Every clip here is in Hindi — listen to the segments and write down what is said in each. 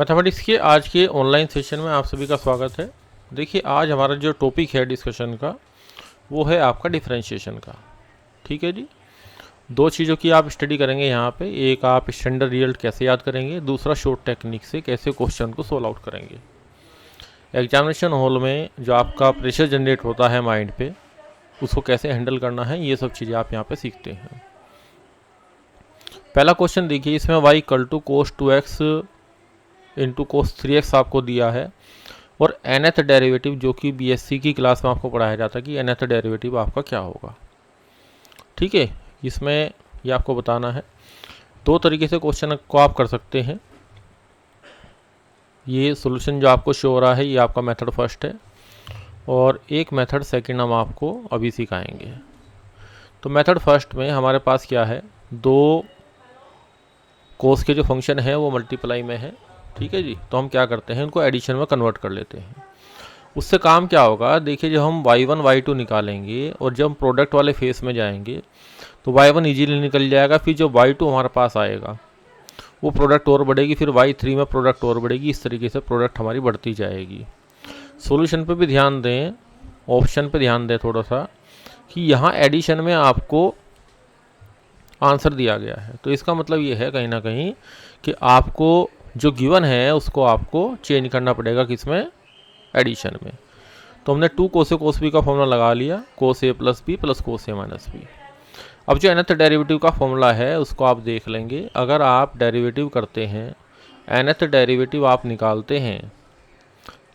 मैथमेटिक्स के आज के ऑनलाइन सेशन में आप सभी का स्वागत है। देखिए, आज हमारा जो टॉपिक है डिस्कशन का वो है आपका डिफरेंशिएशन का। ठीक है जी। दो चीज़ों की आप स्टडी करेंगे यहाँ पे। एक, आप स्टैंडर्ड रिजल्ट कैसे याद करेंगे, दूसरा शॉर्ट टेक्निक से कैसे क्वेश्चन को सोल्व आउट करेंगे। एग्जामिनेशन हॉल में जो आपका प्रेशर जनरेट होता है माइंड पे, उसको कैसे हैंडल करना है, ये सब चीज़ें आप यहाँ पे सीखते हैं। पहला क्वेश्चन देखिए, इसमें y equal to cos 2x into cos 3x आपको दिया है और nth डेरिवेटिव जो कि बीएससी की क्लास में आपको पढ़ाया जाता है कि nth डेरिवेटिव आपका क्या होगा। ठीक है, इसमें ये आपको बताना है। दो तरीके से क्वेश्चन को आप कर सकते हैं। ये सॉल्यूशन जो आपको शो हो रहा है ये आपका मेथड फर्स्ट है और एक मेथड सेकंड हम आपको अभी सिखाएंगे। तो मेथड फर्स्ट में हमारे पास क्या है, दो कोस के जो फंक्शन है वो मल्टीप्लाई में है। ठीक है जी। तो हम क्या करते हैं, इनको एडिशन में कन्वर्ट कर लेते हैं। उससे काम क्या होगा, देखिए जब हम y1 y2 निकालेंगे और जब हम प्रोडक्ट वाले फेस में जाएंगे तो y1 इजीली निकल जाएगा। फिर जो y2 हमारे पास आएगा वो प्रोडक्ट और बढ़ेगी, फिर y3 में प्रोडक्ट और बढ़ेगी। इस तरीके से प्रोडक्ट हमारी बढ़ती जाएगी। सॉल्यूशन पे भी ध्यान दें, ऑप्शन पे ध्यान दें थोड़ा सा कि यहाँ एडिशन में आपको आंसर दिया गया है। तो इसका मतलब ये है कहीं ना कहीं कि आपको जो गिवन है उसको आपको चेंज करना पड़ेगा, किसमें, एडिशन में। तो हमने 2 कोस ए कोस बी का फॉर्मूला लगा लिया, कोस ए प्लस बी प्लस कोस ए माइनस बी। अब जो nth डेरिवेटिव का फॉर्मूला है उसको आप देख लेंगे। अगर आप डेरिवेटिव करते हैं, nth डेरिवेटिव आप निकालते हैं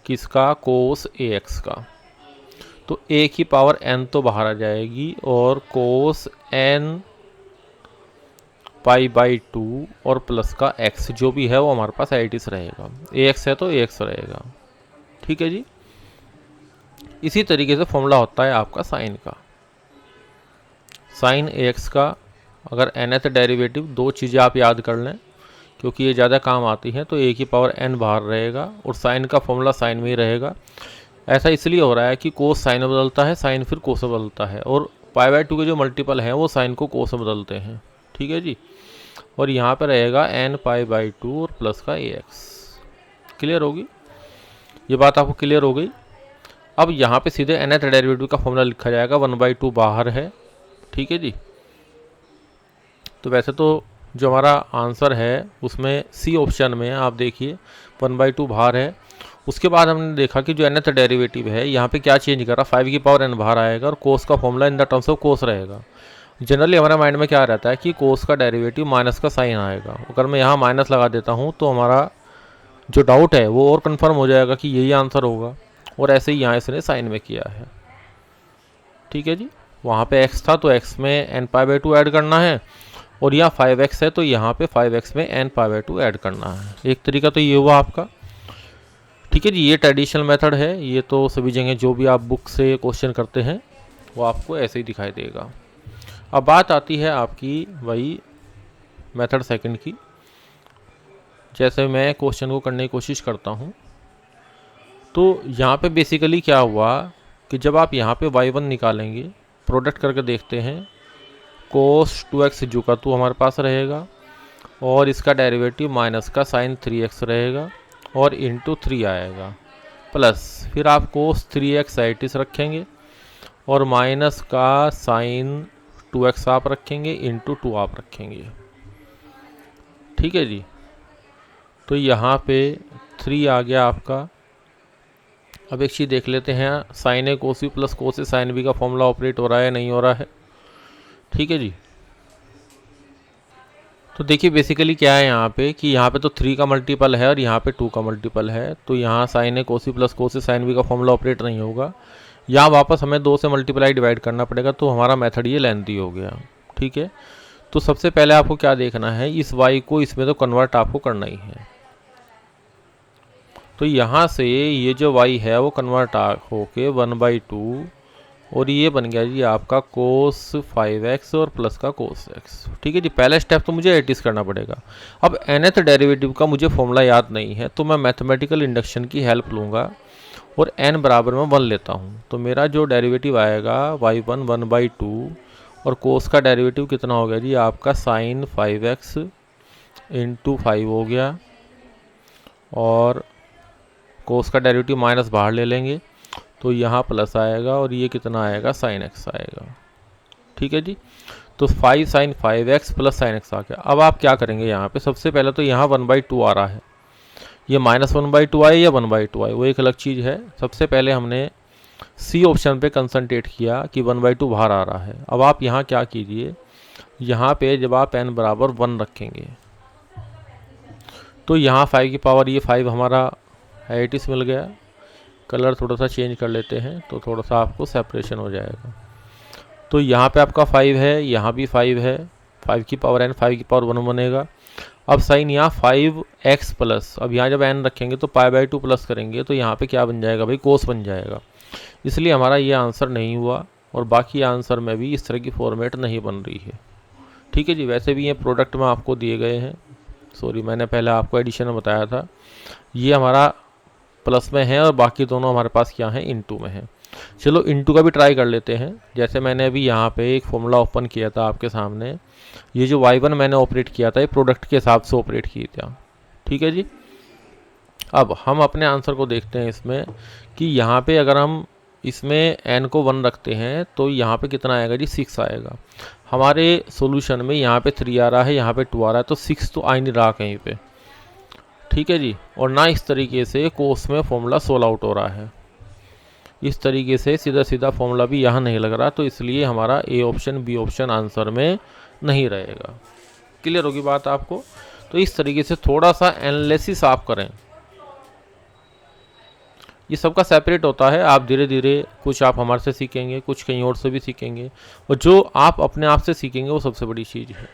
किसका, कोस ए एक्स का, तो ए की पावर n तो बाहर आ जाएगी और कोस n पाई बाई 2 और प्लस का x जो भी है वो हमारे पास एडिस रहेगा। ax है तो ax रहेगा। ठीक है जी। इसी तरीके से फॉर्मूला होता है आपका साइन का। साइन ax का अगर nth डेरिवेटिव, दो चीज़ें आप याद कर लें क्योंकि ये ज़्यादा काम आती हैं। तो a की पावर n बाहर रहेगा और साइन का फॉर्मूला साइन में ही रहेगा। ऐसा इसलिए हो रहा है कि कोस साइन में बदलता है, साइन फिर कोस में बदलता है, और पाई बाई 2 के जो मल्टीपल हैं वो साइन को कोस में बदलते हैं। ठीक है जी। और यहाँ पर रहेगा n पाई बाई 2 और प्लस का ax। क्लियर होगी ये बात, आपको क्लियर हो गई। अब यहाँ पे सीधे nth डेरिवेटिव का फॉर्मूला लिखा जाएगा, 1/2 बाहर है। ठीक है जी। तो वैसे तो जो हमारा आंसर है उसमें सी ऑप्शन में आप देखिए 1/2 बाहर है। उसके बाद हमने देखा कि जो nth डेरिवेटिव है यहाँ पे क्या चेंज करा, 5 की पावर n बाहर आएगा और कोस का formula in the terms of cos रहेगा। जनरली हमारे माइंड में क्या रहता है कि कोस का डेरिवेटिव माइनस का साइन आएगा। अगर मैं यहाँ माइनस लगा देता हूँ तो हमारा जो डाउट है वो और कंफर्म हो जाएगा कि यही आंसर होगा, और ऐसे ही यहाँ इसने साइन में किया है। ठीक है जी। वहाँ पे x था तो x में n पाई बाई 2 ऐड करना है, और यहाँ 5x है तो यहाँ पे 5x में n पाई बाई 2 ऐड करना है। एक तरीका तो ये हुआ आपका। ठीक है जी। ये ट्रेडिशनल मेथड है, ये तो सभी जगह जो भी आप बुक से क्वेश्चन करते हैं वो आपको ऐसे ही दिखाई देगा। अब बात आती है आपकी वही मेथड सेकंड की। जैसे मैं क्वेश्चन को करने की कोशिश करता हूँ तो यहाँ पे बेसिकली क्या हुआ कि जब आप यहाँ पे y1 निकालेंगे, प्रोडक्ट करके देखते हैं, कोस 2x जो का तो हमारे पास रहेगा और इसका डेरिवेटिव माइनस का साइन 3x रहेगा और इंटू 3 आएगा, प्लस फिर आप कोस 3x एटिस रखेंगे और माइनस का साइन 2x आप रखेंगे, इंटू 2 आप रखेंगे। ठीक है जी। तो यहाँ पे 3 आ गया आपका। अब एक चीज़ देख लेते हैं, साइन ए कोस बी प्लस कोस ए साइन बी का फॉर्मूला ऑपरेट हो रहा है, नहीं हो रहा है। ठीक है जी। तो देखिए बेसिकली क्या है यहाँ पे कि यहाँ पे तो 3 का मल्टीपल है और यहाँ पे 2 का मल्टीपल है, तो यहाँ साइन ए कोस बी प्लस कोस ए साइन बी का फॉर्मूला ऑपरेट नहीं होगा। यहाँ वापस हमें 2 से मल्टीप्लाई डिवाइड करना पड़ेगा, तो हमारा मेथड ये लेंथी हो गया। ठीक है। तो सबसे पहले आपको क्या देखना है, इस y को इसमें तो कन्वर्ट आपको करना ही है। तो यहाँ से ये जो y है वो कन्वर्ट होके 1/2 और ये बन गया जी आपका कोस 5x और प्लस का कोस x। ठीक है जी। पहला स्टेप तो मुझे एटिस करना पड़ेगा। अब nth डेरिवेटिव का मुझे फॉर्मूला याद नहीं है तो मैं मैथमेटिकल इंडक्शन की हेल्प लूँगा और n बराबर में 1 लेता हूँ। तो मेरा जो डेरिवेटिव आएगा y1 1/2 और कोस का डेरिवेटिव कितना हो गया जी आपका साइन 5x इंटू 5 हो गया और कोस का डेरिवेटिव माइनस बाहर ले लेंगे तो यहाँ प्लस आएगा और ये कितना आएगा, साइन एक्स आएगा। ठीक है जी, तो 5 sin 5x plus sine x आ गया। अब आप क्या करेंगे, यहाँ पे सबसे पहले तो यहाँ 1/2 आ रहा है, ये -1/2 आए या 1/2 आए वो एक अलग चीज़ है। सबसे पहले हमने सी ऑप्शन पे कंसंट्रेट किया कि 1/2 बाहर आ रहा है। अब आप यहाँ क्या कीजिए, यहाँ पे जब आप n बराबर 1 रखेंगे तो यहाँ 5 की पावर, ये 5 हमारा एटिस मिल गया। कलर थोड़ा सा चेंज कर लेते हैं तो थोड़ा सा आपको सेपरेशन हो जाएगा। तो यहाँ पे आपका 5 है, यहाँ भी 5 है, 5 की पावर n, 5 की पावर 1 बनेगा। अब साइन यहाँ 5x प्लस, अब यहाँ जब n रखेंगे तो π/2 प्लस करेंगे तो यहाँ पे क्या बन जाएगा भाई, कोस बन जाएगा। इसलिए हमारा ये आंसर नहीं हुआ और बाकी आंसर में भी इस तरह की फॉर्मेट नहीं बन रही है। ठीक है जी, वैसे भी ये प्रोडक्ट में आपको दिए गए हैं, सॉरी मैंने पहले आपको एडिशन में बताया था, ये हमारा प्लस में है और बाकी दोनों हमारे पास क्या है, इनटू में है। चलो इनटू का भी ट्राई कर लेते हैं। जैसे मैंने अभी यहाँ पे एक फॉर्मूला ओपन किया था आपके सामने, ये जो y1 मैंने ऑपरेट किया था ये प्रोडक्ट के हिसाब से ऑपरेट की था। ठीक है जी, अब हम अपने आंसर को देखते हैं इसमें कि यहाँ पे अगर हम इसमें n को 1 रखते हैं तो यहाँ पे कितना आएगा जी, 6 आएगा। हमारे सॉल्यूशन में यहाँ पे 3 आ रहा है, यहाँ पे 2 आ रहा है, तो 6 तो आ नहीं रहा कहीं पे। ठीक है जी, और ना इस तरीके से कोस में फॉर्मूला सोल्व आउट हो रहा है, इस तरीके से सीधा सीधा फॉर्मूला भी यहाँ नहीं लग रहा, तो इसलिए हमारा A option B option answer में नहीं रहेगा। क्लियर होगी बात आपको? तो इस तरीके से थोड़ा सा एनालिसिस आप करें, ये सबका सेपरेट होता है। आप धीरे धीरे कुछ आप हमारे से सीखेंगे, कुछ कहीं और से भी सीखेंगे, और जो आप अपने आप से सीखेंगे वो सबसे बड़ी चीज़ है।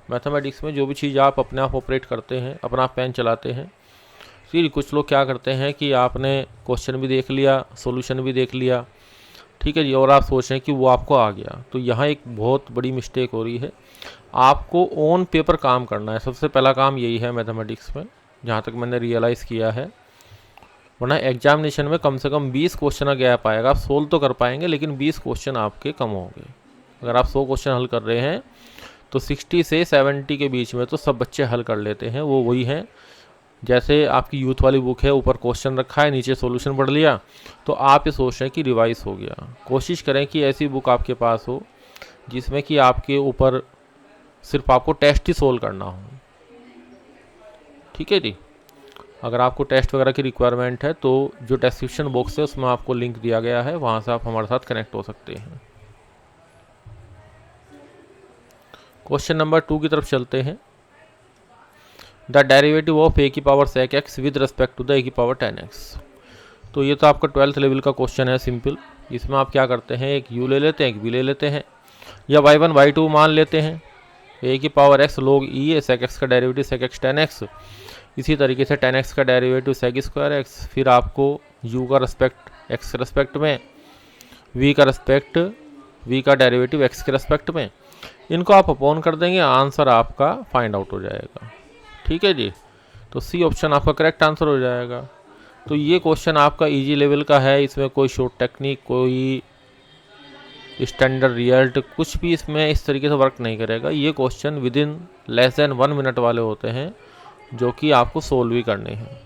मैथमेटिक्स में जो भी चीज़ आप अपने आप ऑपरेट करते हैं, अपना आप पेन चलाते हैं, फिर कुछ लोग क्या करते हैं कि आपने क्वेश्चन भी देख लिया, सॉल्यूशन भी देख लिया, ठीक है जी, और आप सोच रहे हैं कि वो आपको आ गया, तो यहाँ एक बहुत बड़ी मिस्टेक हो रही है। आपको ऑन पेपर काम करना है, सबसे पहला काम यही है मैथमेटिक्स में, जहाँ तक मैंने रियलाइज़ किया है। वरना एग्जामिनेशन में कम से कम 20 क्वेश्चन का गैप आएगा। आप सोल्व तो कर पाएंगे लेकिन 20 क्वेश्चन आपके कम होंगे। अगर आप 100 क्वेश्चन हल कर रहे हैं तो 60 से 70 के बीच में तो सब बच्चे हल कर लेते हैं। वो वही हैं, जैसे आपकी यूथ वाली बुक है, ऊपर क्वेश्चन रखा है, नीचे सॉल्यूशन पढ़ लिया, तो आप ये सोच रहे हैं कि रिवाइज हो गया। कोशिश करें कि ऐसी बुक आपके पास हो जिसमें कि आपके ऊपर सिर्फ आपको टेस्ट ही सोल्व करना हो। ठीक है जी, अगर आपको टेस्ट वगैरह की रिक्वायरमेंट है तो जो डिस्क्रिप्शन बॉक्स है उसमें आपको लिंक दिया गया है, वहाँ से आप हमारे साथ कनेक्ट हो सकते हैं। क्वेश्चन नंबर 2 की तरफ चलते हैं। द डेरिवेटिव ऑफ ए की power sec x with respect to the A की पावर 10x। तो ये तो आपका 12th लेवल का क्वेश्चन है, सिंपल। इसमें आप क्या करते हैं, एक u ले लेते हैं, एक v ले लेते हैं, या y1 y2 मान लेते हैं। ए की पावर x log e है, sec x का डेरिवेटिव sec x 10x, इसी तरीके से 10x का डेरिवेटिव sec स्क्वायर x, फिर आपको u का रिस्पेक्ट x के रिस्पेक्ट में, v का रिस्पेक्ट v का डेरिवेटिव x के रिस्पेक्ट में, इनको आप अपॉन कर देंगे, आंसर आपका फाइंड आउट हो जाएगा। ठीक है जी, तो सी ऑप्शन आपका करेक्ट आंसर हो जाएगा। तो ये क्वेश्चन आपका इजी लेवल का है, इसमें कोई शॉर्ट टेक्निक, कोई स्टैंडर्ड रिजल्ट, कुछ भी इसमें इस तरीके से वर्क नहीं करेगा। ये question with in less than 1 minute वाले होते हैं जो कि आपको सोल्व भी करने हैं।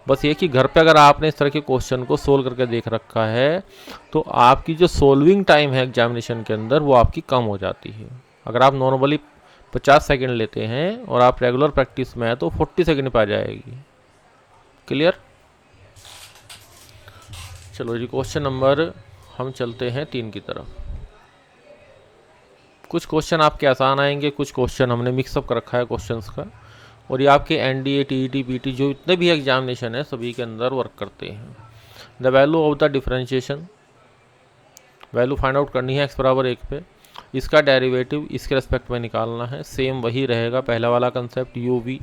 बस ये कि घर पे अगर आपने इस तरह के क्वेश्चन को सोल्व करके देख रखा है तो आपकी जो सोल्विंग टाइम है एग्जामिनेशन के अंदर वो आपकी कम हो जाती है। अगर आप नॉर्मली 50 सेकंड लेते हैं और आप रेगुलर प्रैक्टिस में है तो 40 सेकंड पे आ जाएगी। क्लियर? चलो जी, क्वेश्चन नंबर हम चलते हैं 3 की तरफ। कुछ क्वेश्चन आपके आसान आएंगे, कुछ क्वेश्चन हमने मिक्सअप कर रखा है क्वेश्चंस का, और ये आपके एनडीए, टीईटी, पीटी जो इतने भी एग्जामिनेशन है सभी के अंदर वर्क करते हैं। The value of the differentiation, value find out करनी है x बराबर 1 पे, इसका डेरिवेटिव इसके रेस्पेक्ट में निकालना है। सेम वही रहेगा पहला वाला कंसेप्ट, यू वी,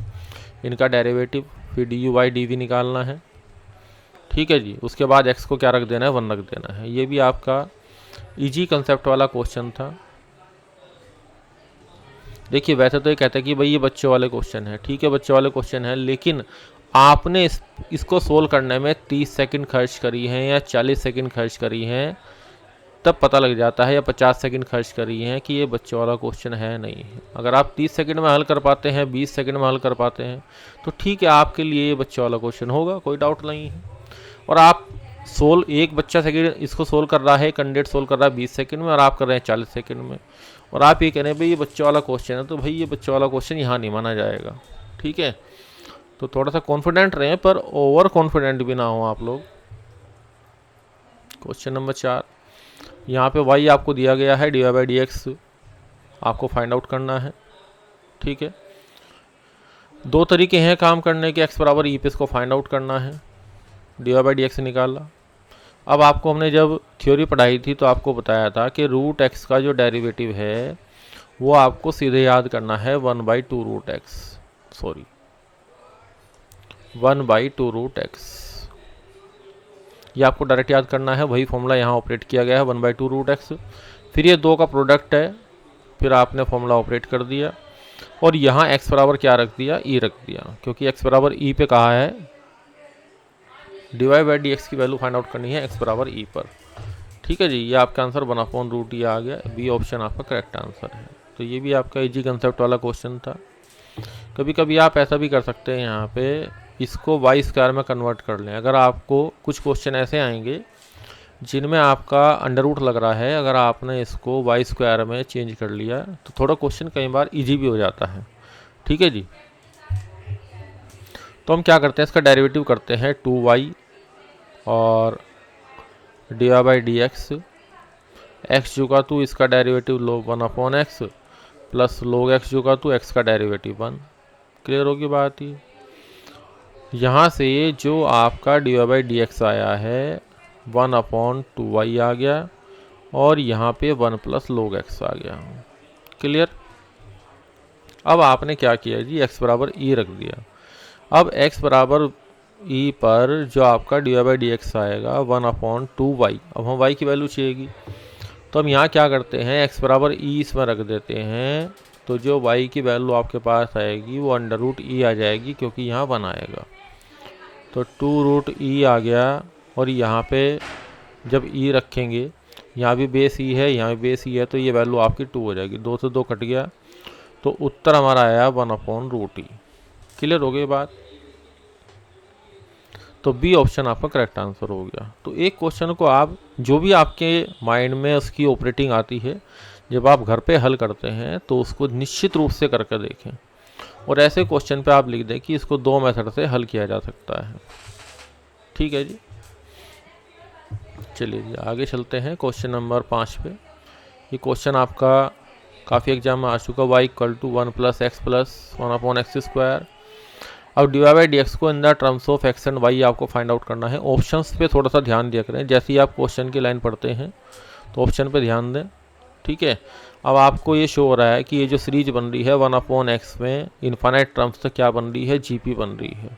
इनका डेरिवेटिव, फिर D U Y D V निकालना है। ठीक है जी, उसके बाद x को क्या रख देना है, 1 रख देना है। ये भी आपका इजी कंसेप्ट वाला क्वेश्चन था। देखिए वैसे तो ये कहते हैं कि भाई ये बच्चे वाले क्वेश्चन है, ठीक है बच्चे वाले क्वेश्चन है, लेकिन आपने इसको सोल्व करने में 30 सेकंड खर्च करी हैं या 40 सेकंड खर्च करी हैं, तब पता लग जाता है, या 50 सेकंड खर्च करी हैं, कि ये बच्चों वाला क्वेश्चन है नहीं है। अगर आप 30 सेकंड में हल कर पाते हैं, 20 सेकंड में हल कर पाते हैं, तो ठीक है, आपके लिए ये बच्चों वाला क्वेश्चन होगा, कोई डाउट नहीं है। और आप एक बच्चा सेकंड इसको सोल्व कर रहा है, कैंडिडेट सोल्व कर रहा है 20 सेकंड में, और आप कर रहे हैं 40 सेकंड में, और आप ये कह रहे हैं भाई ये बच्चों वाला क्वेश्चन है, तो भाई ये बच्चों वाला क्वेश्चन यहाँ नहीं माना जाएगा। ठीक है, तो थोड़ा सा कॉन्फिडेंट रहें, पर ओवर कॉन्फिडेंट भी ना हो आप लोग। क्वेश्चन नंबर 4, यहाँ पे y आपको दिया गया है, dy बाई डी एक्स आपको फाइंड आउट करना है। ठीक है, दो तरीके हैं काम करने के, x बराबर ई पे इसको फाइंड आउट करना है, dy बाई डी एक्स निकाला। अब आपको हमने जब थ्योरी पढ़ाई थी तो आपको बताया था कि रूट एक्स का जो डेरिवेटिव है वो आपको सीधे याद करना है 1/2 root X, sorry 1/2 root X, ये आपको डायरेक्ट याद करना है। वही फॉर्मूला यहाँ ऑपरेट किया गया है 1/2 रूट एक्स। फिर ये दो का प्रोडक्ट है, फिर आपने फॉर्मूला ऑपरेट कर दिया, और यहाँ x बराबर क्या रख दिया, e रख दिया, क्योंकि x बराबर e पे कहा है डिवाइड बाई डी एक्स की वैल्यू फाइंड आउट करनी है x बराबर e पर। ठीक है जी, ये आपका आंसर 1/√e आ गया, बी ऑप्शन आपका करेक्ट आंसर है। तो ये भी आपका इजी कंसेप्ट वाला क्वेश्चन था। कभी कभी आप ऐसा भी कर सकते हैं, यहाँ पे इसको वाई स्क्वायर में कन्वर्ट कर लें। अगर आपको कुछ क्वेश्चन ऐसे आएंगे जिनमें आपका अंडर रूट लग रहा है, अगर आपने इसको वाई स्क्वायर में चेंज कर लिया तो थोड़ा क्वेश्चन कई बार इजी भी हो जाता है। ठीक है जी, तो हम क्या करते हैं, इसका डेरिवेटिव करते हैं 2y और D by D x, x जुगा तो इसका डेरिवेटिव लो 1/x प्लस log x जुगा तो x का डेरिवेटिव 1। क्लियर होगी बात ही। यहाँ से जो आपका डी बाई डी एक्स आया है 1/2y आ गया, और यहाँ पे 1 प्लस log x आ गया। क्लियर। अब आपने क्या किया जी, x बराबर e रख दिया। अब x बराबर e पर जो आपका डी बाई डी एक्स आएगा 1/2y, अब हम y की वैल्यू चाहिएगी, तो हम यहाँ क्या करते हैं, x बराबर e इसमें रख देते हैं, तो जो y की वैल्यू आपके पास आएगी वो अंडर रूट e आ जाएगी, क्योंकि यहाँ 1 आएगा, तो 2√e आ गया। और यहाँ पे जब e रखेंगे, यहाँ भी बेस e है, यहाँ भी बेस e है, तो ये वैल्यू आपकी 2 हो जाएगी, 2 से 2 कट गया, तो उत्तर हमारा आया 1/√e। क्लियर हो गई बात। तो बी ऑप्शन आपका करेक्ट आंसर हो गया। तो एक क्वेश्चन को आप जो भी आपके माइंड में उसकी ऑपरेटिंग आती है, जब आप घर पे हल करते हैं तो उसको निश्चित रूप से करके देखें, और ऐसे क्वेश्चन पे आप लिख दें कि इसको 2 मेथड से हल किया जा सकता है। ठीक है जी, चलिए जी आगे चलते हैं क्वेश्चन नंबर 5 पे। ये क्वेश्चन आपका काफ़ी एग्जाम में आ चुका, y = 1 + x + 1/x²। अब डी बाई डी एक्स को इन the terms of x and y आपको फाइंड आउट करना है। ऑप्शंस पे थोड़ा सा ध्यान दिया करें, जैसे ही आप क्वेश्चन की लाइन पढ़ते हैं तो ऑप्शन पे ध्यान दें। ठीक है, अब आपको ये शो हो रहा है कि ये जो सीरीज बन रही है 1/x में इन्फाइनाइट टर्म्स तक क्या बन रही है, जीपी बन रही है,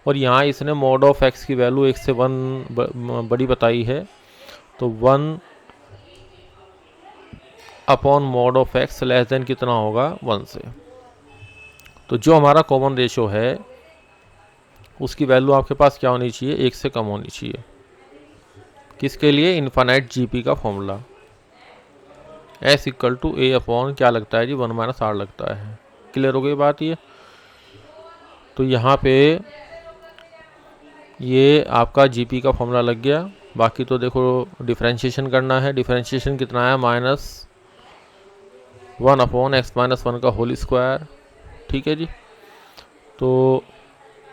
और यहाँ इसने mod ऑफ x की वैल्यू 1 से 1 बड़ी बताई है, तो 1/mod of x less than कितना होगा, 1 से। तो जो हमारा कॉमन रेशो है उसकी वैल्यू आपके पास क्या होनी चाहिए, 1 से कम होनी चाहिए। किसके लिए, इन्फाइनाइट जीपी का फॉर्मूला S = A/ क्या लगता है जी, 1 - R लगता है। क्लियर हो गई बात ये। तो यहाँ पे ये आपका जीपी का फॉर्मूला लग गया। बाकी तो देखो डिफरेंशिएशन करना है, डिफरेंशिएशन कितना है, -1/x - 1 का होल स्क्वायर। ठीक है जी, तो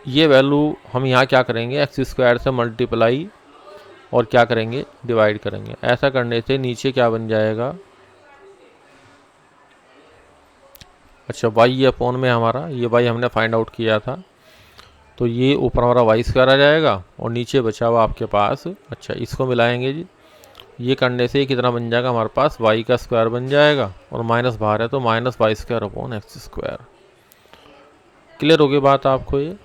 ये वैल्यू हम यहाँ क्या करेंगे, x² से मल्टीप्लाई और क्या करेंगे, डिवाइड करेंगे। ऐसा करने से नीचे क्या बन जाएगा, अच्छा y/, में हमारा ये y हमने फाइंड आउट किया था, तो ये ऊपर हमारा y² आ जाएगा, और नीचे बचा हुआ आपके पास, अच्छा इसको मिलाएंगे जी, ये करने से कितना बन जाएगा हमारे पास, y² बन जाएगा, और माइनस बाहर है तो -y²/x²। क्लियर हो गई बात आपको ये।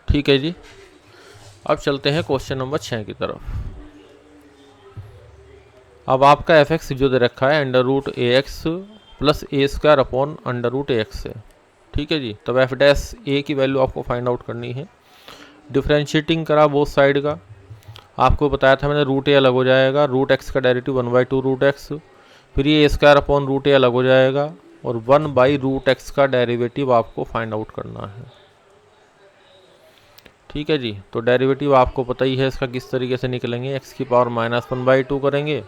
ठीक है जी, अब चलते हैं क्वेश्चन नंबर 6 की तरफ। अब आपका f(x) जो दे रखा है √ax + a² √ax से। ठीक है जी, तब f' a की वैल्यू आपको फाइंड आउट करनी है। डिफ्रेंशिएटिंग करा बोथ साइड का, आपको बताया था मैंने रूट ए अलग हो जाएगा, रूट एक्स का डेरिवेटिव 1/2 रूट एक्स, फिर ये स्क्वायर अपॉन रूट ए अलग हो जाएगा और 1/रूट एक्स का डेरिवेटिव आपको फाइंड आउट करना है। ठीक है जी, तो डेरिवेटिव आपको पता ही है इसका किस तरीके से निकलेंगे, एक्स की पावर -1/2 करेंगे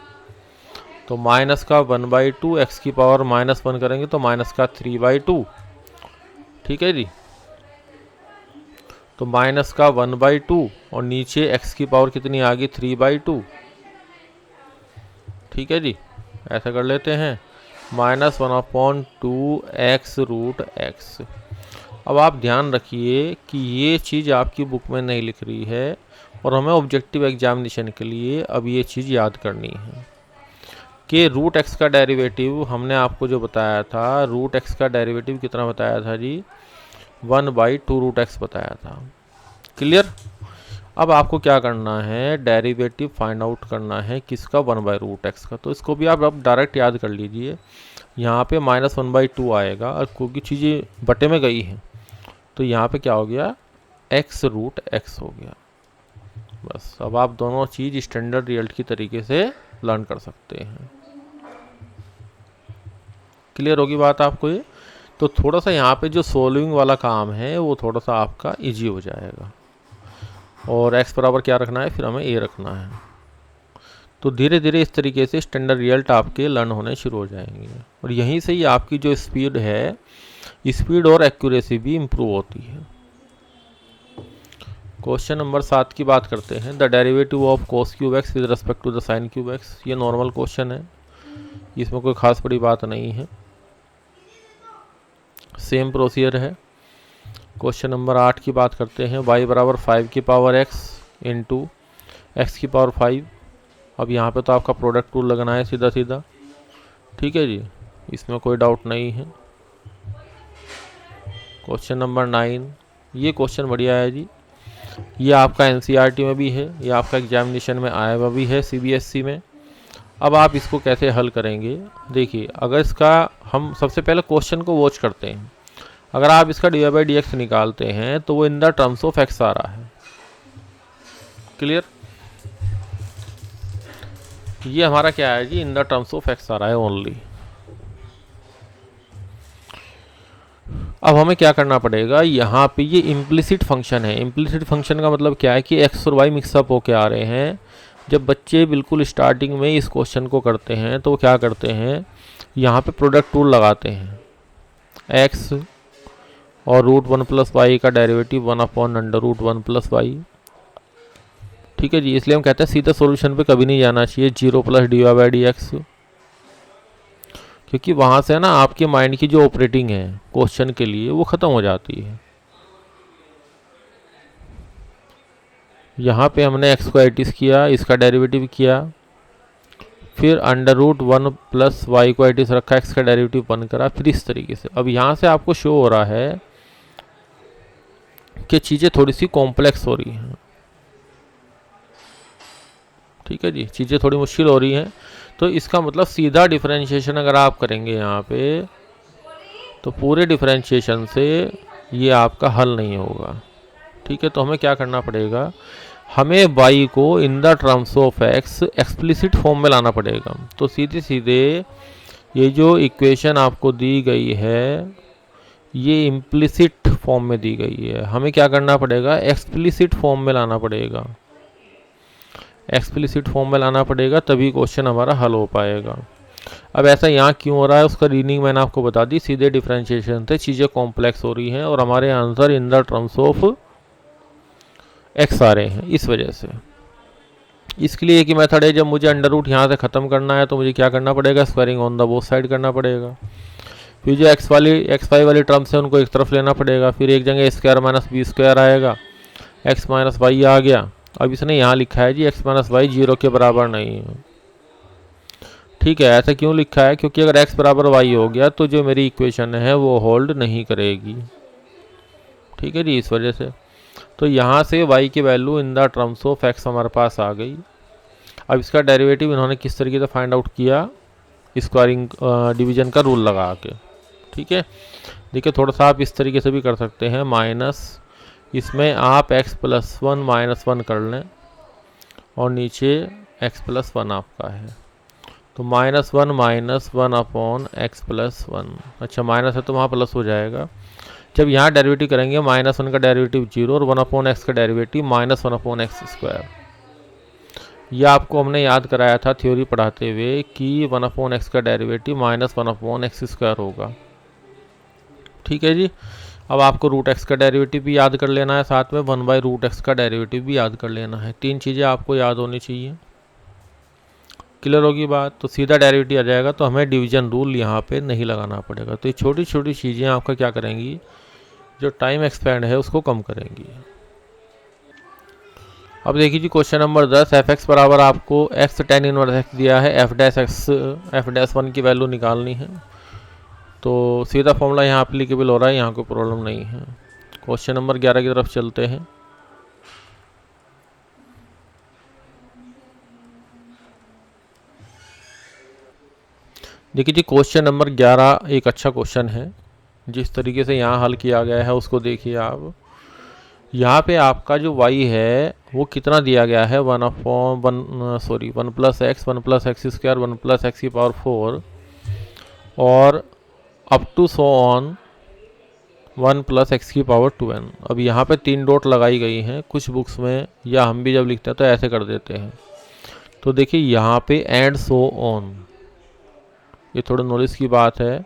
तो माइनस का 1/2, एक्स की पावर -1 करेंगे तो माइनस का 3/2। ठीक है जी, तो माइनस का 1/2 और नीचे एक्स की पावर कितनी आ गई 3/2। ठीक है जी, ऐसा कर लेते हैं, -1/2 एक्स रूट एक्स। अब आप ध्यान रखिए कि ये चीज़ आपकी बुक में नहीं लिख रही है और हमें ऑब्जेक्टिव एग्जामिनेशन के लिए अब ये चीज़ याद करनी है कि रूट एक्स का डेरिवेटिव हमने आपको जो बताया था, रूट एक्स का डेरिवेटिव कितना बताया था जी, 1/2 रूट एक्स बताया था। क्लियर। अब आपको क्या करना है, डेरिवेटिव फाइंड आउट करना है किसका, 1/रूट एक्स का। तो इसको भी आप अब डायरेक्ट याद कर लीजिए, यहाँ पे -1/2 आएगा और क्योंकि चीज़ें बटे में गई हैं तो यहाँ पे क्या हो गया, एक्स रूट एक्स हो गया। बस अब आप दोनों चीज़ स्टैंडर्ड रिजल्ट की तरीके से लर्न कर सकते हैं। क्लियर होगी बात आपको ये। तो थोड़ा सा यहाँ पे जो सोल्विंग वाला काम है वो थोड़ा सा आपका इजी हो जाएगा। और x बराबर क्या रखना है, फिर हमें a रखना है। तो धीरे धीरे इस तरीके से स्टैंडर्ड रिजल्ट आपके लर्न होने शुरू हो जाएंगे और यहीं से ही आपकी जो स्पीड है, स्पीड और एक्यूरेसी भी इम्प्रूव होती है। क्वेश्चन नंबर 7 की बात करते हैं। The derivative of cos cube X with respect to the sine cube X. ये नॉर्मल क्वेश्चन है, इसमें कोई खास बड़ी बात नहीं है, सेम प्रोसीजर है। क्वेश्चन नंबर 8 की बात करते हैं। y बराबर 5 की पावर x इंटू एक्स की पावर 5। अब यहाँ पे तो आपका प्रोडक्ट रूल लगना है सीधा सीधा। ठीक है जी, इसमें कोई डाउट नहीं है। क्वेश्चन नंबर 9, ये क्वेश्चन बढ़िया है जी, ये आपका एनसीईआरटी में भी है, ये आपका एग्जामिनेशन में आया हुआ भी है सीबीएसई में। अब आप इसको कैसे हल करेंगे, देखिए अगर इसका हम सबसे पहले क्वेश्चन को वॉच करते हैं। अगर आप इसका dy/dx निकालते हैं तो वो in the terms of x आ रहा है। क्लियर। ये हमारा क्या है जी, in the terms of x आ रहा है ओनली। अब हमें क्या करना पड़ेगा, यहाँ पे ये इम्प्लिसिट फंक्शन है। इम्प्लिसिट फंक्शन का मतलब क्या है कि x और y मिक्सअप होके आ रहे हैं। जब बच्चे बिल्कुल स्टार्टिंग में इस क्वेश्चन को करते हैं तो क्या करते हैं, यहाँ पे प्रोडक्ट रूल लगाते हैं, x और √1 + y का डेरिवेटिव 1/√1 + y। ठीक है जी, इसलिए हम कहते हैं सीधे सॉल्यूशन पे कभी नहीं जाना चाहिए, 0 + dy/dx, क्योंकि वहाँ से ना आपके माइंड की जो ऑपरेटिंग है क्वेश्चन के लिए वो ख़त्म हो जाती है। यहाँ पे हमने x को एडिस किया, इसका डेरिवेटिव किया, फिर √1 + y को एडिस रखा, x का डेरिवेटिव 1 करा, फिर इस तरीके से। अब यहाँ से आपको शो हो रहा है कि चीज़ें थोड़ी सी कॉम्प्लेक्स हो रही हैं। ठीक है जी, चीज़ें थोड़ी मुश्किल हो रही हैं। तो इसका मतलब सीधा डिफरेंशिएशन अगर आप करेंगे यहाँ पे तो पूरे डिफरेंशिएशन से ये आपका हल नहीं होगा। ठीक है, तो हमें क्या करना पड़ेगा, हमें y को इन the terms of x explicit form में लाना पड़ेगा। तो सीधे सीधे ये जो इक्वेशन आपको दी गई है ये इम्प्लिसिट फॉर्म में दी गई है, हमें क्या करना पड़ेगा, एक्सप्लिसिट फॉर्म में लाना पड़ेगा। एक्सप्लिसिट फॉर्म में लाना पड़ेगा तभी क्वेश्चन हमारा हल हो पाएगा। अब ऐसा यहाँ क्यों हो रहा है उसका रीजनिंग मैंने आपको बता दी, सीधे डिफरेंशिएशन से चीज़ें कॉम्प्लेक्स हो रही हैं और हमारे answer in the terms of x आ रहे हैं इस वजह से। इसके लिए एक ही मेथड है, जब मुझे अंडर रूट यहाँ से ख़त्म करना है तो मुझे क्या करना पड़ेगा, squaring on the both side करना पड़ेगा। फिर जो x5 वाली टर्म्स है उनको एक तरफ लेना पड़ेगा, फिर एक जगह a² - b² आएगा, x - y आ गया। अब इसने यहाँ लिखा है जी x - y 0 के बराबर नहीं है। ठीक है, ऐसा क्यों लिखा है, क्योंकि अगर x बराबर y हो गया तो जो मेरी इक्वेशन है वो होल्ड नहीं करेगी। ठीक है जी, इस वजह से। तो यहाँ से y की value in the terms of x हमारे पास आ गई। अब इसका डेरिवेटिव इन्होंने किस तरीके से फाइंड आउट किया, स्क्वायरिंग डिवीजन का रूल लगा के। ठीक है, देखिए थोड़ा सा आप इस तरीके से भी कर सकते हैं, इसमें आप x+1 -1 कर लें और नीचे x+1 आपका है, तो -1 -1 अपॉन x+1। अच्छा माइनस है तो वहाँ प्लस हो जाएगा। जब यहाँ डेरिवेटिव करेंगे -1 का डेरिवेटिव 0 और 1/x का डेरिवेटिव -1/x²। यह आपको हमने याद कराया था थ्योरी पढ़ाते हुए कि 1/x का डेरिवेटिव -1/x² होगा। ठीक है जी। अब आपको √x का डेरिवेटिव भी याद कर लेना है, साथ में 1/√x का डेरिवेटिव भी याद कर लेना है। तीन चीज़ें आपको याद होनी चाहिए। क्लियर होगी बात? तो सीधा डेरिवेटिव आ जाएगा, तो हमें डिवीजन रूल यहाँ पे नहीं लगाना पड़ेगा। तो ये छोटी छोटी चीज़ें आपका क्या करेंगी, जो टाइम एक्सपेंड है उसको कम करेंगी। अब देखिए जी क्वेश्चन नंबर 10, f(x) बराबर आपको x tan इनवर्स x दिया है, f'(1) की वैल्यू निकालनी है। तो सीधा फॉर्मूला यहाँ अप्लीकेबल हो रहा है, यहाँ कोई प्रॉब्लम नहीं है। क्वेश्चन नंबर 11 की तरफ चलते हैं। देखिए जी क्वेश्चन नंबर 11 एक अच्छा क्वेश्चन है। जिस तरीके से यहाँ हल किया गया है उसको देखिए आप। यहाँ पे आपका जो y है वो कितना दिया गया है, 1+x 1+x², 1+x⁴ और up to so on 1+x⁴2n। अब यहाँ पे 3 डॉट लगाई गई हैं कुछ बुक्स में, या हम भी जब लिखते हैं तो ऐसे कर देते हैं। तो देखिए यहाँ पे एंड सो ऑन, ये थोड़ा नॉलेज की बात है।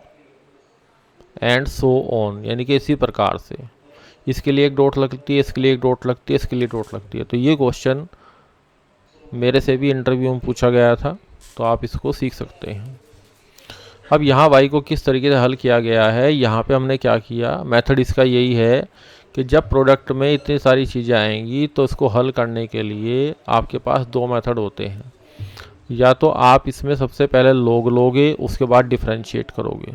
एंड सो ऑन यानी कि इसी प्रकार से इसके लिए एक डॉट लगती है, इसके लिए एक डॉट लगती है, इसके लिए डॉट लगती है। तो ये क्वेश्चन मेरे से भी इंटरव्यू में पूछा गया था, तो आप इसको सीख सकते हैं। अब यहाँ y को किस तरीके से हल किया गया है, यहाँ पे हमने क्या किया, मेथड इसका यही है कि जब प्रोडक्ट में इतनी सारी चीज़ें आएंगी तो इसको हल करने के लिए आपके पास दो मेथड होते हैं। या तो आप इसमें सबसे पहले log लोगे, उसके बाद डिफरेंशिएट करोगे।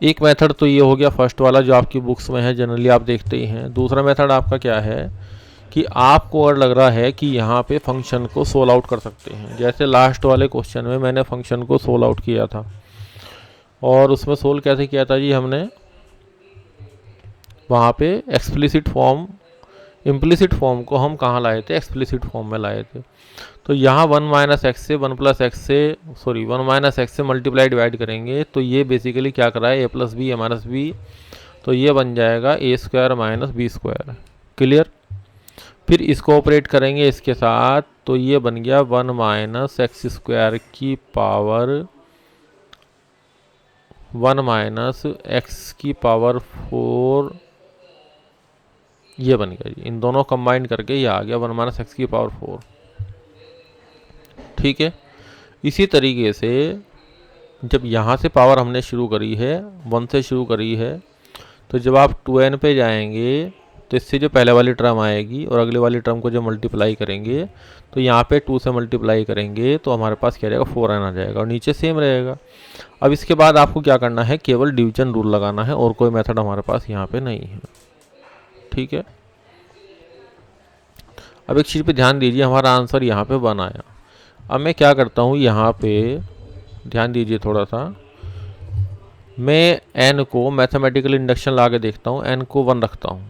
एक मेथड तो ये हो गया फर्स्ट वाला जो आपकी बुक्स में है, जनरली आप देखते ही हैं। दूसरा मेथड आपका क्या है कि आपको अगर लग रहा है कि यहाँ पे फंक्शन को सोल्व आउट कर सकते हैं, जैसे लास्ट वाले क्वेश्चन में मैंने फंक्शन को सोल्व आउट किया था। और उसमें सोल्व कैसे किया था जी, हमने वहाँ पे एक्सप्लिसिट फॉर्म, इम्प्लिसिट फॉर्म को हम कहाँ लाए थे, एक्सप्लिसिट फॉर्म में लाए थे। तो यहाँ 1 -x से मल्टीप्लाई डिवाइड करेंगे, तो ये बेसिकली क्या करा है, a+b -b, तो ये बन जाएगा a² - b²। क्लियर? फिर इसको ऑपरेट करेंगे इसके साथ, तो ये बन गया 1 - x² की पावर 1 - x⁴, ये बन गया जी। इन दोनों कंबाइन करके ये आ गया 1 - x⁴। ठीक है। इसी तरीके से जब यहाँ से पावर हमने शुरू करी है, 1 से शुरू करी है, तो जब आप 2n पे जाएंगे तो इससे जो पहले वाली टर्म आएगी और अगले वाली टर्म को जब मल्टीप्लाई करेंगे तो यहाँ पे 2 से मल्टीप्लाई करेंगे तो हमारे पास क्या रहेगा, 4n आ जाएगा और नीचे सेम रहेगा। अब इसके बाद आपको क्या करना है, केवल डिवीजन रूल लगाना है, और कोई मेथड हमारे पास यहाँ पे नहीं है। ठीक है। अब एक चीज़ पे ध्यान दीजिए, हमारा आंसर यहाँ पे 1 आया। अब मैं क्या करता हूँ, यहाँ पे ध्यान दीजिए थोड़ा सा, मैं n को मैथमेटिकल इंडक्शन ला के देखता हूँ, n को 1 रखता हूँ,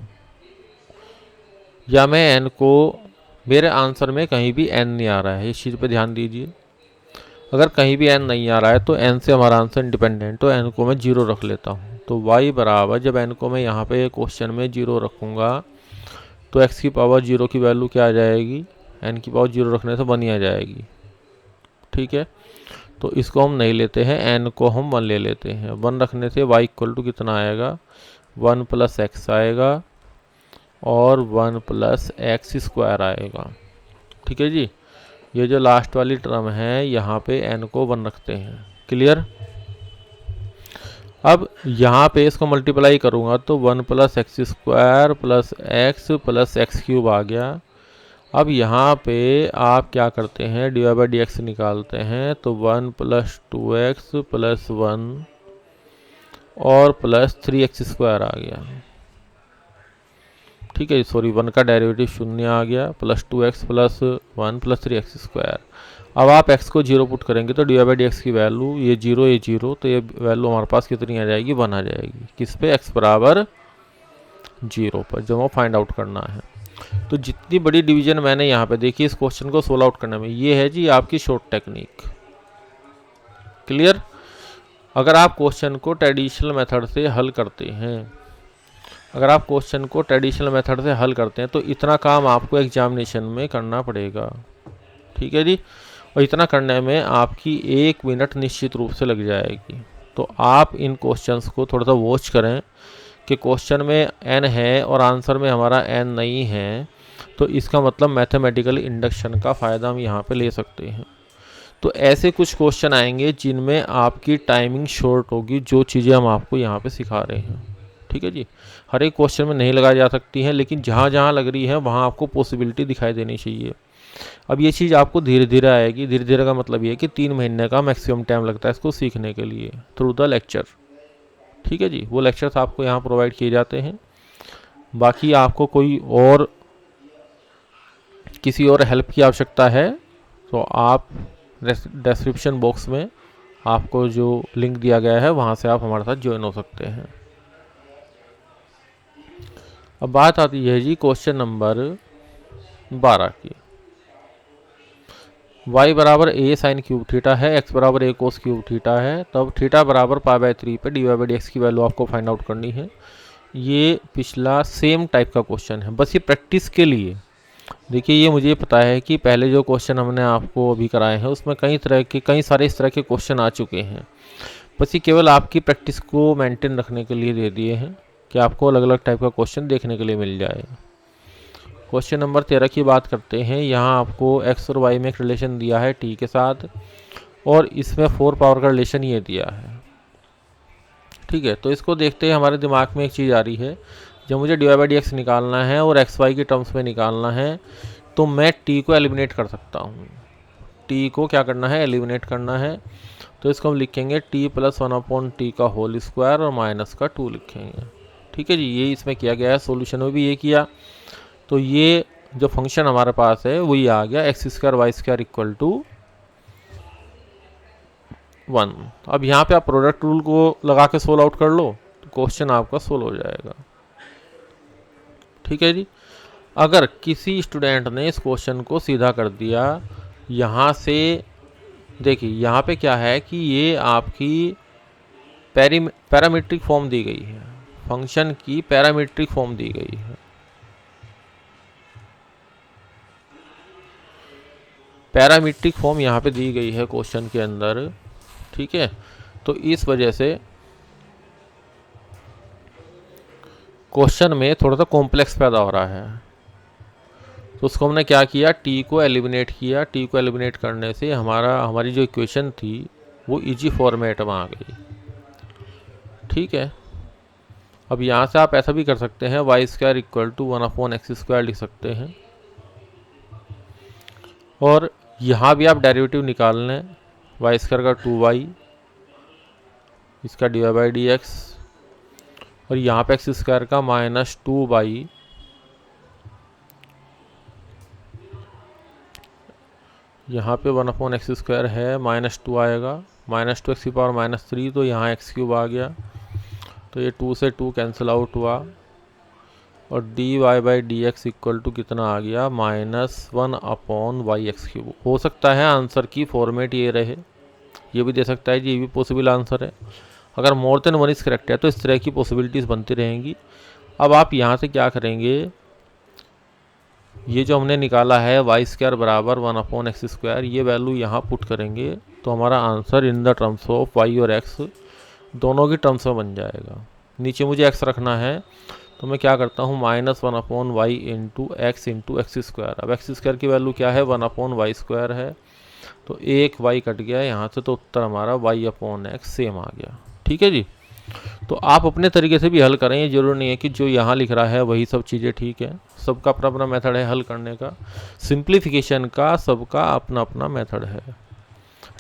या मैं n को, मेरे आंसर में कहीं भी n नहीं आ रहा है, इस चीज़ पे ध्यान दीजिए। अगर कहीं भी n नहीं आ रहा है तो n से हमारा आंसर इंडिपेंडेंट, तो n को मैं 0 रख लेता हूँ। तो y बराबर, जब n को मैं यहाँ पे क्वेश्चन में 0 रखूँगा तो x⁴ की वैल्यू क्या आ जाएगी, n⁴ रखने से 1 ही आ जाएगी। ठीक है। तो इसको हम नहीं लेते हैं, n को हम 1 ले लेते हैं। 1 रखने से y = कितना आएगा, 1 + x आएगा और 1 + x² आएगा। ठीक है जी। ये जो लास्ट वाली टर्म है यहाँ पे n को 1 रखते हैं। क्लियर? अब यहाँ पे इसको मल्टीप्लाई करूँगा तो 1 + x² + x + x³ आ गया। अब यहाँ पे आप क्या करते हैं, dy/dx निकालते हैं, तो 1 + 2x + 1 और प्लस 3x² आ गया। ठीक है, सॉरी 1 का डेरिवेटिव 0 आ गया, प्लस 2x + 1 + 3x²। अब आप x को 0 पुट करेंगे तो dy/dx की वैल्यू, ये 0, तो ये वैल्यू हमारे पास कितनी आ जाएगी, 1 आ जाएगी। किस पे, x बराबर 0 पर जब वो फाइंड आउट करना है। तो जितनी बड़ी डिवीजन मैंने यहाँ पे देखी इस क्वेश्चन को सोल्व आउट करने में, ये है जी आपकी शॉर्ट टेक्निक। क्लियर। अगर आप क्वेश्चन को ट्रेडिशनल मेथड से हल करते हैं, अगर आप क्वेश्चन को ट्रेडिशनल मेथड से हल करते हैं तो इतना काम आपको एग्जामिनेशन में करना पड़ेगा। ठीक है जी। और इतना करने में आपकी 1 मिनट निश्चित रूप से लग जाएगी। तो आप इन क्वेश्चंस को थोड़ा सा वॉच करें कि क्वेश्चन में n है और आंसर में हमारा n नहीं है, तो इसका मतलब मैथमेटिकल इंडक्शन का फ़ायदा हम यहाँ पे ले सकते हैं। तो ऐसे कुछ क्वेश्चन आएंगे जिनमें आपकी टाइमिंग शॉर्ट होगी, जो चीज़ें हम आपको यहाँ पे सिखा रहे हैं। ठीक है जी। हर एक क्वेश्चन में नहीं लगाई जा सकती हैं, लेकिन जहाँ जहाँ लग रही है वहाँ आपको पॉसिबिलिटी दिखाई देनी चाहिए। अब ये चीज़ आपको धीरे धीरे आएगी। धीरे धीरे का मतलब ये है कि 3 महीने का मैक्सिमम टाइम लगता है इसको सीखने के लिए थ्रू द लेक्चर। ठीक है जी। वो लेक्चर्स आपको यहाँ प्रोवाइड किए जाते हैं। बाकी आपको कोई और किसी और हेल्प की आवश्यकता है तो आप डिस्क्रिप्शन बॉक्स में आपको जो लिंक दिया गया है वहाँ से आप हमारे साथ ज्वाइन हो सकते हैं। अब बात आती है जी क्वेश्चन नंबर 12 की। y बराबर a साइन क्यूब थीटा है, x बराबर a कोस क्यूब थीटा है, तब थीटा बराबर π/3 पे dy/dx की वैल्यू आपको फाइंड आउट करनी है। ये पिछला सेम टाइप का क्वेश्चन है, बस ये प्रैक्टिस के लिए। देखिए ये मुझे पता है कि पहले जो क्वेश्चन हमने आपको अभी कराए हैं उसमें कई सारे इस तरह के क्वेश्चन आ चुके हैं। बस ये केवल आपकी प्रैक्टिस को मेंटेन रखने के लिए दे दिए हैं कि आपको अलग अलग टाइप का क्वेश्चन देखने के लिए मिल जाए। क्वेश्चन नंबर 13 की बात करते हैं। यहाँ आपको x और y में एक रिलेशन दिया है t के साथ, और इसमें 4 पावर का रिलेशन ये दिया है। ठीक है। तो इसको देखते हैं हमारे दिमाग में एक चीज़ आ रही है, जब मुझे dy/dx निकालना है और xy की टर्म्स में निकालना है तो मैं t को एलिमिनेट कर सकता हूँ। t को क्या करना है, एलिमिनेट करना है। तो इसको हम लिखेंगे t + 1/t का होल स्क्वायर और माइनस का 2 लिखेंगे। ठीक है जी। ये इसमें किया गया है, सोल्यूशन में भी ये किया। तो ये जो फंक्शन हमारे पास है वही आ गया x² y² = 1। अब यहाँ पे आप प्रोडक्ट रूल को लगा के सोल्व आउट कर लो तो क्वेश्चन आपका सोल्व हो जाएगा। ठीक है जी। अगर किसी स्टूडेंट ने इस क्वेश्चन को सीधा कर दिया, यहाँ से देखिए यहाँ पे क्या है कि ये आपकी पैरामीट्रिक फॉर्म दी गई है, फंक्शन की पैरामीट्रिक फॉर्म दी गई है। पैरामीट्रिक फॉर्म यहाँ पे दी गई है क्वेश्चन के अंदर। ठीक है। तो इस वजह से क्वेश्चन में थोड़ा सा कॉम्प्लेक्स पैदा हो रहा है। तो उसको हमने क्या किया, t को एलिमिनेट किया। t को एलिमिनेट करने से हमारी जो इक्वेशन थी वो इजी फॉर्मेट में आ गई। ठीक है। अब यहाँ से आप ऐसा भी कर सकते हैं, y² = 1/x² लिख सकते हैं, और यहाँ भी आप डेरिवेटिव निकाल लें। y² का 2y, इसका dy/dx, और यहाँ पे x² का -2y, यहाँ पे 1/x² है, -2 आएगा, -2x⁻³ तो यहाँ x³ आ गया। तो ये 2 से 2 कैंसिल आउट हुआ, और dy/dx = कितना आ गया, -1/yx³। हो सकता है आंसर की फॉर्मेट ये रहे, ये भी दे सकता है जी, ये भी पॉसिबल आंसर है। अगर मोर देन 1 इज करेक्ट है तो इस तरह की पॉसिबिलिटीज़ बनती रहेंगी। अब आप यहाँ से क्या करेंगे, ये जो हमने निकाला है y² = 1/x², ये वैल्यू यहाँ पुट करेंगे तो हमारा answer in the terms of y और x दोनों की टर्म्स में बन जाएगा। नीचे मुझे x रखना है तो मैं क्या करता हूँ, -1/y × x × x²। अब x² की वैल्यू क्या है, 1/y² है, तो एक y कट गया यहाँ से, तो उत्तर हमारा y/x सेम आ गया। ठीक है जी। तो आप अपने तरीके से भी हल करें, ये जरूरी नहीं है कि जो यहाँ लिख रहा है वही सब चीज़ें ठीक है। सबका अपना अपना मेथड है हल करने का, सिंप्लीफिकेशन का सबका अपना अपना मेथड है।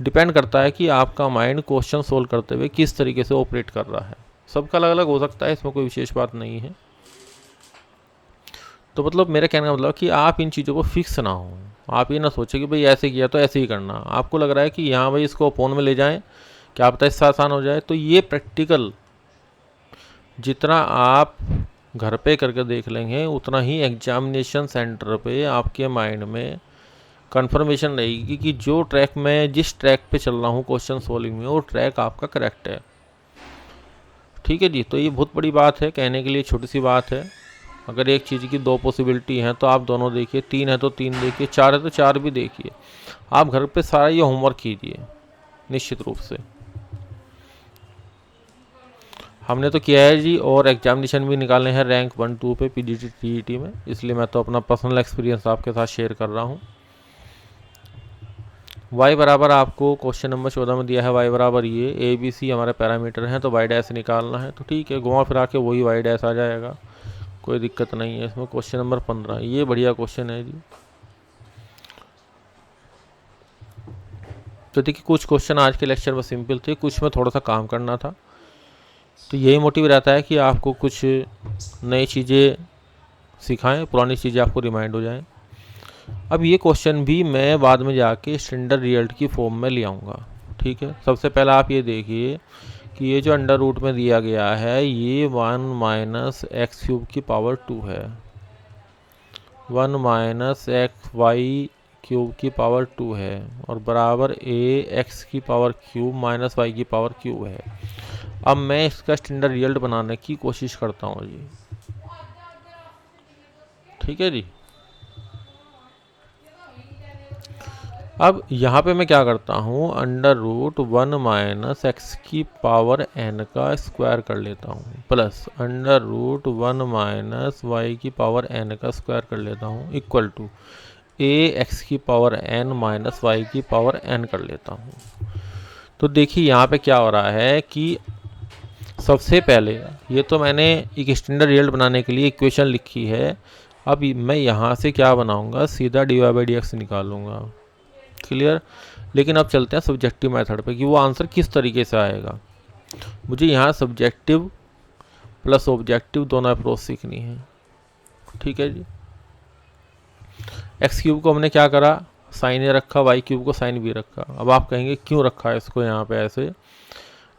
डिपेंड करता है कि आपका माइंड क्वेश्चन सोल्व करते हुए किस तरीके से ऑपरेट कर रहा है। सबका अलग अलग हो सकता है, इसमें कोई विशेष बात नहीं है। तो मतलब मेरे कहने का मतलब कि आप इन चीज़ों को फिक्स ना हो। आप ये ना सोचें कि भाई ऐसे किया तो ऐसे ही करना। आपको लग रहा है कि यहाँ भाई इसको अपोन में ले जाएं, क्या पता इससे आसान हो जाए। तो ये प्रैक्टिकल जितना आप घर पे करके देख लेंगे, उतना ही एग्जामिनेशन सेंटर पे आपके माइंड में कंफर्मेशन रहेगी कि जो ट्रैक में जिस ट्रैक पे चल रहा हूँ क्वेश्चन सॉल्विंग में, वो ट्रैक आपका करेक्ट है। ठीक है जी। तो ये बहुत बड़ी बात है, कहने के लिए छोटी सी बात है। अगर एक चीज़ की दो पॉसिबिलिटी हैं तो आप दोनों देखिए, 3 है तो 3 देखिए, 4 है तो 4 भी देखिए। आप घर पे सारा ये होमवर्क कीजिए निश्चित रूप से। हमने तो किया है जी, और एग्जामिनेशन भी निकाले हैं रैंक 1 2 पे पीजीटी टीईटी में, इसलिए मैं तो अपना पर्सनल एक्सपीरियंस आपके साथ शेयर कर रहा हूँ। y बराबर आपको क्वेश्चन नंबर 14 में दिया है, y बराबर ये ए बी सी हमारे पैरामीटर हैं, तो y डैश निकालना है। तो ठीक है, घुमा फिरा के वही y डैश आ जाएगा, कोई दिक्कत नहीं है इसमें। क्वेश्चन नंबर 15 ये बढ़िया क्वेश्चन है जी। तो देखिए कुछ क्वेश्चन आज के लेक्चर में सिंपल थे, कुछ में थोड़ा सा काम करना था। तो यही मोटिव रहता है कि आपको कुछ नई चीज़ें सिखाएं, पुरानी चीज़ें आपको रिमाइंड हो जाएं। अब ये क्वेश्चन भी मैं बाद में जाके स्टैंडर्ड रिजल्ट की फॉर्म में ले आऊँगा। ठीक है, सबसे पहले आप ये देखिए कि ये जो अंडर रूट में दिया गया है ये 1 माइनस एक्स क्यूब की पावर 2 है, 1 माइनस एक्स वाई क्यूब की पावर 2 है, और बराबर ए एक्स की पावर क्यूब माइनस वाई की पावर क्यूब है। अब मैं इसका स्टैंडर्ड रिजल्ट बनाने की कोशिश करता हूँ जी। ठीक है जी। अब यहाँ पे मैं क्या करता हूँ, अंडर रूट 1 माइनस एक्स की पावर n का स्क्वायर कर लेता हूँ, plus under root 1 minus Y की पावर n का स्क्वायर कर लेता हूँ, इक्वल टू ए एक्स की पावर n माइनस वाई की पावर n कर लेता हूँ। तो देखिए यहाँ पे क्या हो रहा है कि सबसे पहले ये तो मैंने एक स्टैंडर्ड रिजल्ट बनाने के लिए इक्वेशन लिखी है। अब मैं यहाँ से क्या बनाऊँगा, सीधा dy/dx निकालूंगा। क्लियर। लेकिन अब चलते हैं सब्जेक्टिव मेथड पे कि वो आंसर किस तरीके से आएगा। मुझे यहाँ सब्जेक्टिव प्लस ऑब्जेक्टिव दोनों अप्रोच सीखनी है। ठीक है जी। एक्स क्यूब को हमने क्या करा, साइन ए रखा, वाई क्यूब को साइन बी रखा। अब आप कहेंगे क्यों रखा है इसको यहाँ पे ऐसे।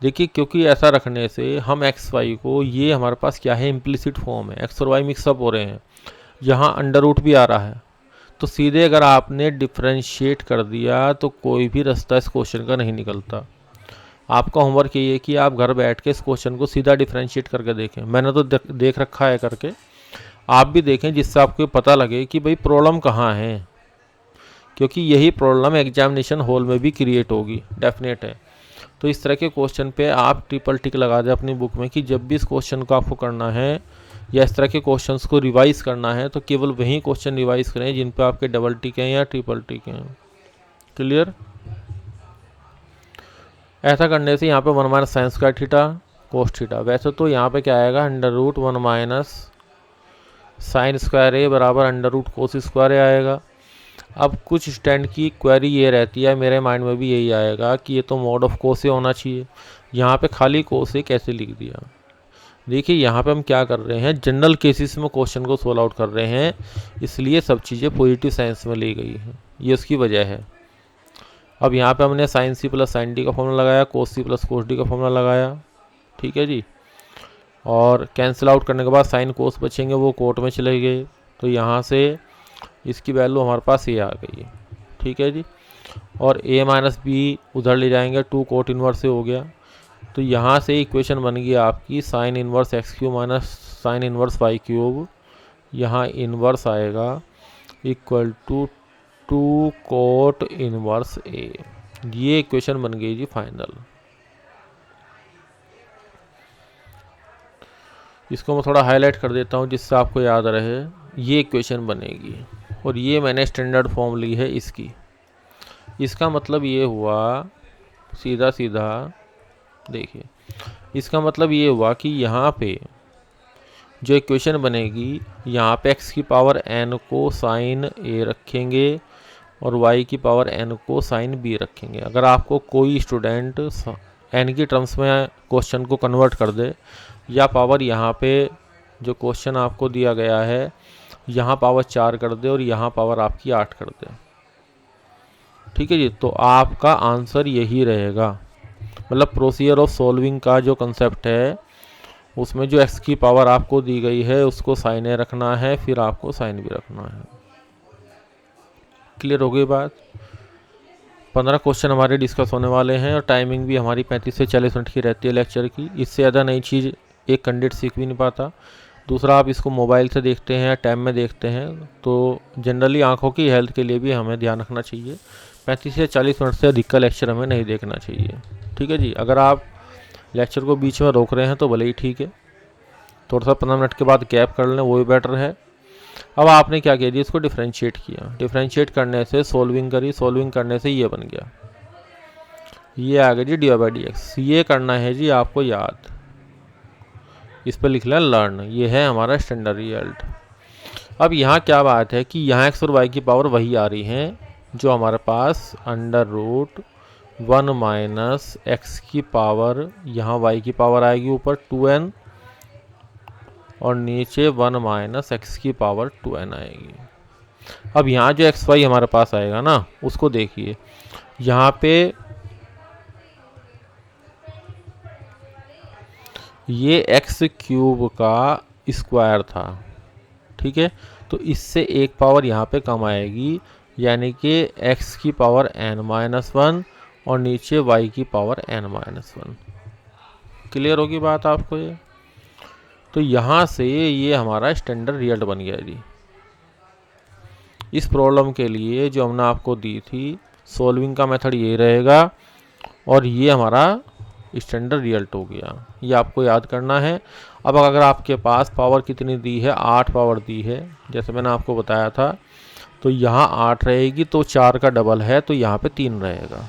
देखिए क्योंकि ऐसा रखने से हम एक्स वाई को, ये हमारे पास क्या है, इम्प्लिसिट फॉर्म है, एक्स और वाई मिक्सअप हो रहे हैं, यहाँ अंडर रूट भी आ रहा है। तो सीधे अगर आपने डिफ्रेंशिएट कर दिया तो कोई भी रास्ता इस क्वेश्चन का नहीं निकलता। आपका होमवर्क ये है कि आप घर बैठ के इस क्वेश्चन को सीधा डिफ्रेंशिएट करके देखें। मैंने तो देख रखा है करके, आप भी देखें जिससे आपको पता लगे कि भाई प्रॉब्लम कहाँ है, क्योंकि यही प्रॉब्लम एग्जामिनेशन हॉल में भी क्रिएट होगी, डेफिनेट है। तो इस तरह के क्वेश्चन पे आप ट्रिपल टिक लगा दें अपनी बुक में कि जब भी इस क्वेश्चन को आपको करना है या इस तरह के क्वेश्चंस को रिवाइज करना है तो केवल वही क्वेश्चन रिवाइज करें जिन पे आपके डबल टिक हैं या ट्रिपल टिक हैं। क्लियर। ऐसा करने से यहाँ पे 1 minus sine square theta cos theta, वैसे तो यहाँ पे क्या आएगा, under root 1 minus sine square A बराबर under root cos square A आएगा। अब कुछ स्टैंड की क्वेरी ये रहती है, मेरे माइंड में भी यही आएगा कि ये तो मॉड ऑफ कोस ए होना चाहिए, यहाँ पे खाली कोस ए कैसे लिख दिया। देखिए यहाँ पे हम क्या कर रहे हैं, जनरल केसेस में क्वेश्चन को सोल्व आउट कर रहे हैं, इसलिए सब चीज़ें पॉजिटिव साइंस में ली गई हैं, ये उसकी वजह है। अब यहाँ पे हमने sine C plus sine D का फॉर्मूला लगाया, cos C plus cos D का फॉर्मूला लगाया। ठीक है जी। और कैंसिल आउट करने के बाद साइन कोस बचेंगे, वो कोट में चले गए, तो यहाँ से इसकी वैल्यू हमारे पास ये आ गई है। ठीक है जी। और a माइनस बी उधर ले जाएंगे, 2 कोट इनवर्स से हो गया। तो यहाँ से इक्वेशन बन गई आपकी sine inverse X cube minus sine inverse Y cube, यहाँ इनवर्स आएगा equal to 2 cot inverse A. ये इक्वेशन बन गई जी फाइनल। इसको मैं थोड़ा हाईलाइट कर देता हूँ जिससे आपको याद रहे, ये इक्वेशन बनेगी और ये मैंने स्टैंडर्ड फॉर्म ली है इसकी। इसका मतलब ये हुआ, सीधा सीधा देखिए, इसका मतलब ये हुआ कि यहाँ पे जो इक्वेशन बनेगी, यहाँ पे x की पावर n को साइन a रखेंगे और y की पावर n को साइन b रखेंगे। अगर आपको कोई स्टूडेंट n की टर्म्स में क्वेश्चन को कन्वर्ट कर दे, या पावर यहाँ पे जो क्वेश्चन आपको दिया गया है यहाँ पावर 4 कर दे और यहाँ पावर आपकी 8 कर दे, ठीक है जी, तो आपका आंसर यही रहेगा। मतलब प्रोसीजर ऑफ सॉल्विंग का जो कंसेप्ट है उसमें जो x की पावर आपको दी गई है उसको साइन ए रखना है, फिर आपको साइन बी रखना है। क्लियर हो गई बात? 15 क्वेश्चन हमारे डिस्कस होने वाले हैं और टाइमिंग भी हमारी 35 से 40 मिनट की रहती है लेक्चर की। इससे ज़्यादा नई चीज़ एक कैंडिडेट सीख भी नहीं पाता। दूसरा, आप इसको मोबाइल से देखते हैं या टैब में देखते हैं तो जनरली आंखों की हेल्थ के लिए भी हमें ध्यान रखना चाहिए। 35 से 40 मिनट से अधिक का लेक्चर हमें नहीं देखना चाहिए। ठीक है जी। अगर आप लेक्चर को बीच में रोक रहे हैं तो भले ही ठीक है, थोड़ा सा 15 मिनट के बाद गैप कर लें, वो भी बेटर है। अब आपने क्या किया जी, इसको डिफ्रेंशिएट किया। डिफ्रेंशिएट करने से सोल्विंग करी, सोल्विंग करने से ये बन गया, ये आ गया G D by D x. ये करना है जी आपको याद, इस पर लिख लें लर्न। ये है हमारा स्टैंडर्ड रिजल्ट। अब यहाँ क्या बात है कि यहाँ एक्स और वाई की पावर वही आ रही हैं जो हमारे पास अंडर रूट 1 माइनस एक्स की पावर, यहाँ वाई की पावर आएगी ऊपर 2n और नीचे 1 माइनस एक्स की पावर 2n आएगी। अब यहाँ जो एक्स वाई हमारे पास आएगा ना, उसको देखिए, यहाँ पे ये एक्स क्यूब का स्क्वायर था, ठीक है, तो इससे एक पावर यहाँ पे कम आएगी, यानी कि x की पावर n-1 और नीचे y की पावर n-1। क्लियर होगी बात आपको ये? तो यहाँ से ये हमारा स्टैंडर्ड रिजल्ट बन गया जी। इस प्रॉब्लम के लिए जो हमने आपको दी थी, सोल्विंग का मेथड ये रहेगा और ये हमारा स्टैंडर्ड रिजल्ट हो गया। ये आपको याद करना है। अब अगर आपके पास पावर कितनी दी है, 8 पावर दी है जैसे मैंने आपको बताया था, तो यहाँ 8 रहेगी तो 4 का डबल है तो यहाँ पे 3 रहेगा।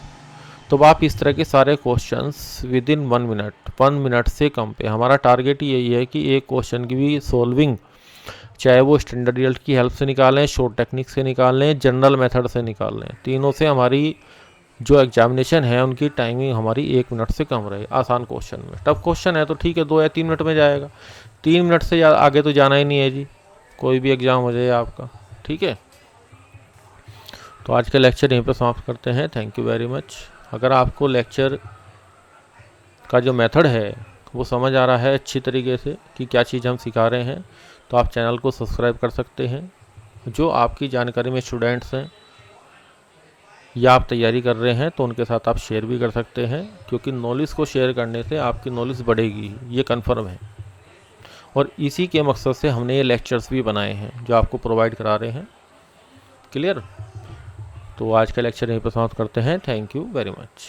तो आप इस तरह के सारे क्वेश्चंस विद इन 1 मिनट से कम पे, हमारा टारगेट यही है कि एक क्वेश्चन की भी सोल्विंग, चाहे वो स्टैंडर्ड रिजल्ट की हेल्प से निकालें, शॉर्ट टेक्निक से निकालें, जनरल मेथड से निकाल लें, तीनों से हमारी जो एग्जामिनेशन है उनकी टाइमिंग हमारी 1 मिनट से कम रहे। आसान क्वेश्चन में, टफ क्वेश्चन है तो ठीक है 2 या 3 मिनट में जाएगा, 3 मिनट से आगे तो जाना ही नहीं है जी, कोई भी एग्ज़ाम हो जाए आपका। ठीक है, तो आज का लेक्चर यहीं पर समाप्त करते हैं। Thank you very much. अगर आपको लेक्चर का जो मेथड है वो समझ आ रहा है अच्छी तरीके से कि क्या चीज़ हम सिखा रहे हैं, तो आप चैनल को सब्सक्राइब कर सकते हैं। जो आपकी जानकारी में स्टूडेंट्स हैं या आप तैयारी कर रहे हैं तो उनके साथ आप शेयर भी कर सकते हैं, क्योंकि नॉलेज को शेयर करने से आपकी नॉलेज बढ़ेगी, ये कंफर्म है। और इसी के मकसद से हमने ये लेक्चर्स भी बनाए हैं जो आपको प्रोवाइड करा रहे हैं। क्लियर? तो आज का लेक्चर यहीं पर समाप्त करते हैं। Thank you very much.